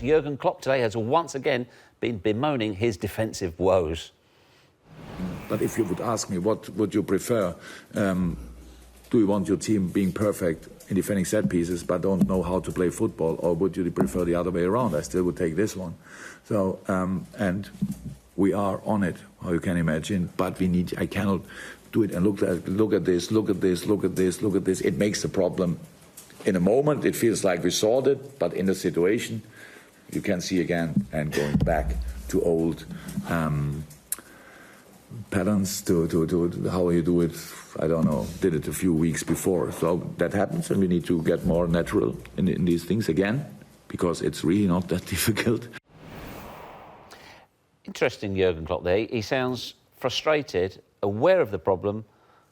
Jurgen Klopp today has once again been bemoaning his defensive woes. But if you would ask me, what would you prefer? Do you want your team being perfect in defending set pieces but don't know how to play football, or would you prefer the other way around? I still would take this one. So, and we are on it, how you can imagine, but I cannot do it and look at this. It makes the problem. In a moment, it feels like we solved it, but in the situation, you can see again and going back to old patterns, to how you do it. I don't know, did it a few weeks before. So that happens, and we need to get more natural in these things again, because it's really not that difficult. Interesting, Jurgen Klopp there. He sounds frustrated, aware of the problem,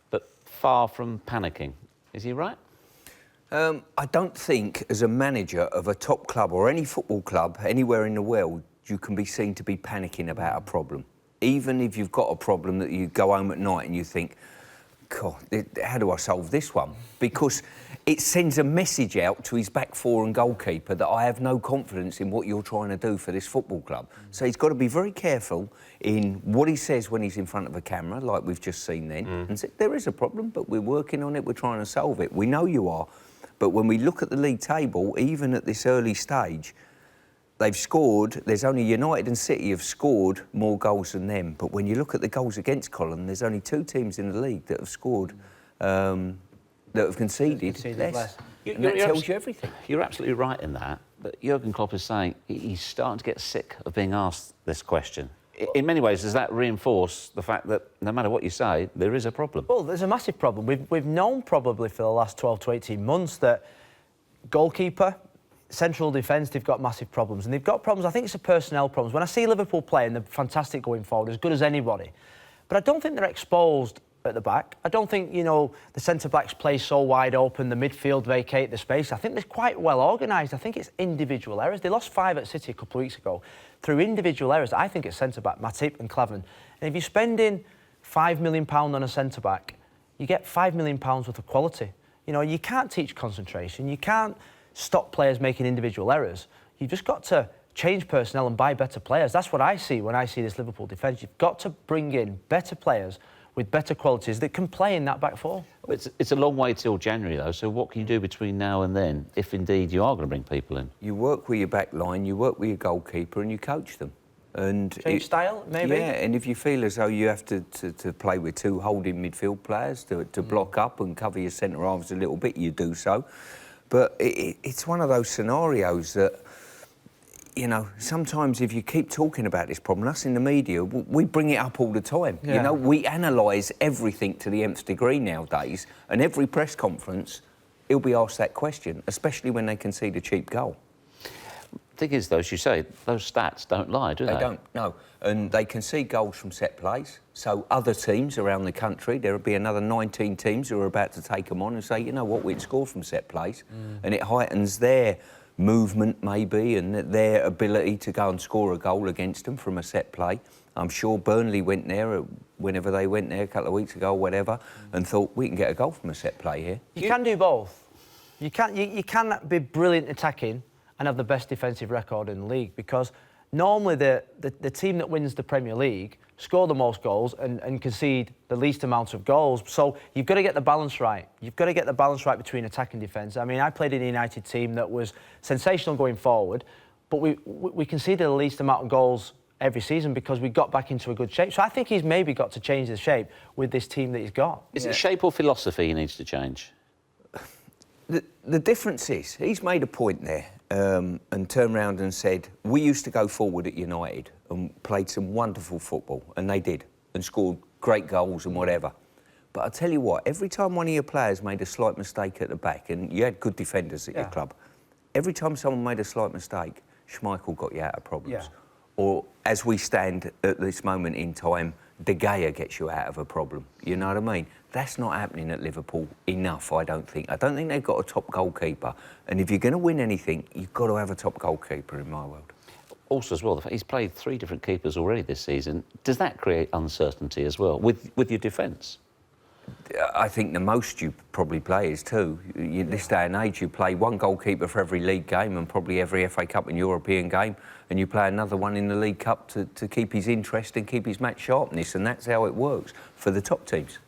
but far from panicking. Is he right? I don't think, as a manager of a top club or any football club anywhere in the world, you can be seen to be panicking about a problem. Even if you've got a problem that you go home at night and you think, God, how do I solve this one? Because it sends a message out to his back four and goalkeeper that I have no confidence in what you're trying to do for this football club. So he's got to be very careful in what he says when he's in front of a camera, like we've just seen then, and say, there is a problem, but we're working on it, we're trying to solve it. We know you are. But when we look at the league table, even at this early stage, they've scored, there's only United and City have scored more goals than them. But when you look at the goals against column, there's only two teams in the league that have scored, that have conceded less. And that tells you everything. You're absolutely right in that. But Jurgen Klopp is saying he's starting to get sick of being asked this question. In many ways, does that reinforce the fact that no matter what you say, there is a problem? Well, there's a massive problem. We've known probably for the last 12 to 18 months that goalkeeper, central defence, they've got massive problems. And they've got problems, I think it's the personnel problems. When I see Liverpool playing, they're fantastic going forward, as good as anybody. But I don't think they're exposed at the back. I don't think, you know, the centre-backs play so wide open, the midfield vacate the space. I think they're quite well organised. I think it's individual errors. They lost 5 at City a couple of weeks ago. Through individual errors, I think it's centre-back, Matip and Klavan. And if you're spending £5 million on a centre-back, you get £5 million worth of quality. You know, you can't teach concentration. You can't stop players making individual errors. You've just got to change personnel and buy better players. That's what I see when I see this Liverpool defence. You've got to bring in better players with better qualities that can play in that back four. It's a long way till January, though, so what can you do between now and then, if indeed you are going to bring people in? You work with your back line, you work with your goalkeeper and you coach them. And change style, maybe? Yeah, and if you feel as though you have to play with 2 holding midfield players to block up and cover your centre-halves a little bit, you do so. But it's one of those scenarios that, you know, sometimes if you keep talking about this problem, us in the media, we bring it up all the time. Yeah. You know, we analyse everything to the nth degree nowadays, and every press conference, he'll be asked that question, especially when they concede a cheap goal. The thing is, though, as you say, those stats don't lie, do they? They don't, no. And they concede goals from set plays. So other teams around the country, there'll be another 19 teams who are about to take them on and say, you know what, we'd score from set plays. And it heightens their movement, maybe, and their ability to go and score a goal against them from a set play. I'm sure Burnley went there, whenever they went there a couple of weeks ago or whatever, and thought, we can get a goal from a set play here. You can do both. You can be brilliant attacking and have the best defensive record in the league, because normally the team that wins the Premier League score the most goals and concede the least amount of goals. So you've got to get the balance right. You've got to get the balance right between attack and defence. I mean, I played in a United team that was sensational going forward, but we conceded the least amount of goals every season because we got back into a good shape. So I think he's maybe got to change the shape with this team that he's got. Is it shape or philosophy he needs to change? The difference is, he's made a point there and turned around and said, we used to go forward at United and played some wonderful football, and they did, and scored great goals and whatever. But I'll tell you what, every time one of your players made a slight mistake at the back, and you had good defenders at your club, every time someone made a slight mistake, Schmeichel got you out of problems. Yeah. Or, as we stand at this moment in time, De Gea gets you out of a problem. You know what I mean? That's not happening at Liverpool enough, I don't think. I don't think they've got a top goalkeeper. And if you're going to win anything, you've got to have a top goalkeeper in my world. Also, as well, the fact he's played 3 different keepers already this season. Does that create uncertainty as well with your defence? I think the most you probably play is two. This day and age, you play one goalkeeper for every league game and probably every FA Cup and European game, and you play another one in the League Cup to keep his interest and keep his match sharpness, and that's how it works for the top teams.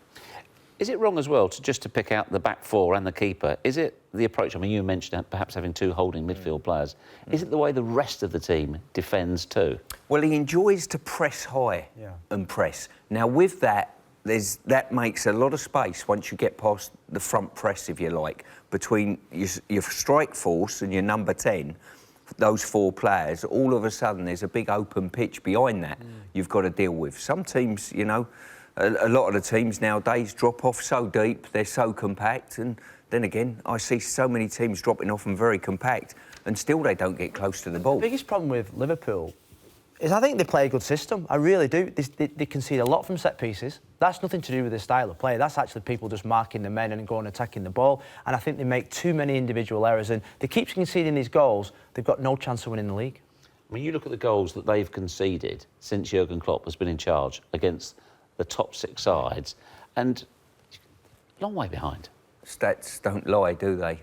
Is it wrong as well to pick out the back four and the keeper? Is it the approach? I mean, you mentioned perhaps having two holding midfield players. Is it the way the rest of the team defends too? Well, he enjoys to press high and press. Now, with that, that makes a lot of space once you get past the front press, if you like, between your strike force and your number 10, those four players. All of a sudden, there's a big open pitch behind that you've got to deal with. Some teams, you know, a lot of the teams nowadays drop off so deep, they're so compact, and then again, I see so many teams dropping off and very compact, and still they don't get close to the ball. The biggest problem with Liverpool is I think they play a good system. I really do. They concede a lot from set pieces. That's nothing to do with the style of play. That's actually people just marking the men and going attacking the ball. And I think they make too many individual errors, and they keep conceding these goals. They've got no chance of winning the league. When you look at the goals that they've conceded since Jurgen Klopp has been in charge against the top six sides, and a long way behind. Stats don't lie, do they?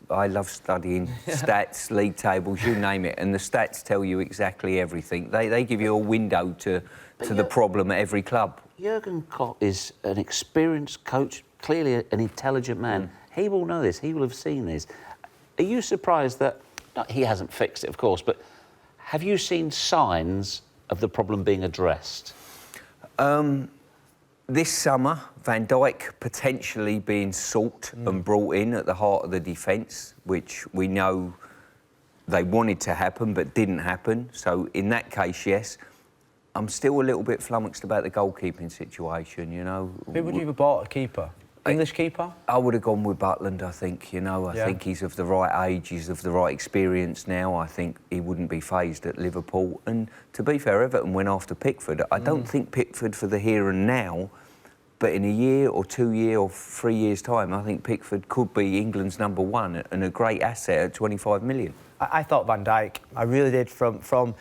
I love studying stats, league tables, you name it, and the stats tell you exactly everything. They give you a window to the problem at every club. Jurgen Klopp is an experienced coach, clearly an intelligent man. He will know this, he will have seen this. Are you surprised that, he hasn't fixed it, of course, but have you seen signs of the problem being addressed? This summer, Van Dijk potentially being sought and brought in at the heart of the defence, which we know they wanted to happen but didn't happen. So in that case, yes. I'm still a little bit flummoxed about the goalkeeping situation, you know. Who would you have bought a keeper? English keeper? I would have gone with Butland, I think, you know. I think he's of the right age, he's of the right experience now. I think he wouldn't be phased at Liverpool. And to be fair, Everton went after Pickford. I don't think Pickford for the here and now, but in a year or 2 years or 3 years' time, I think Pickford could be England's number one and a great asset at 25 million. I thought Van Dijk. I really did. From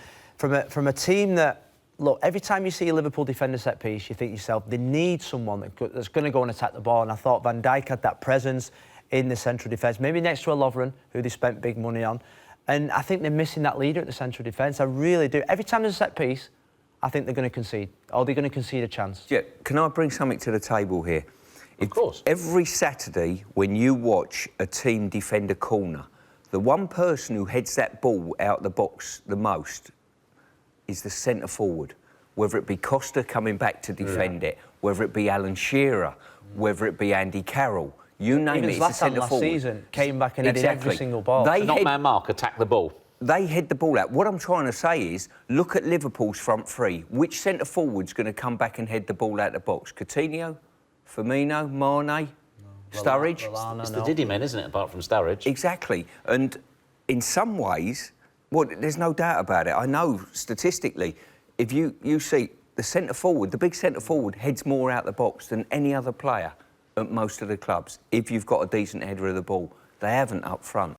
a team that, look, every time you see a Liverpool defender set piece, you think to yourself, they need someone that's going to go and attack the ball. And I thought Van Dijk had that presence in the central defence, maybe next to a Lovren, who they spent big money on. And I think they're missing that leader at the central defence. I really do. Every time there's a set piece, I think they're going to concede. Or they're going to concede a chance. Yeah, can I bring something to the table here? Of course. Every Saturday, when you watch a team defend a corner, the one person who heads that ball out the box the most is the centre forward. Whether it be Costa coming back to defend it, whether it be Alan Shearer, whether it be Andy Carroll, you name it, it's the centre forward. Last season came back and headed every single ball. Not man mark, attack the ball. They head the ball out. What I'm trying to say is, look at Liverpool's front three. Which centre forward's going to come back and head the ball out the box? Coutinho, Firmino, Mane, Sturridge? It's the Diddy men, isn't it, apart from Sturridge? Exactly. And in some ways, well, there's no doubt about it. I know statistically, if you see the centre forward, the big centre forward heads more out the box than any other player at most of the clubs. If you've got a decent header of the ball, they haven't up front.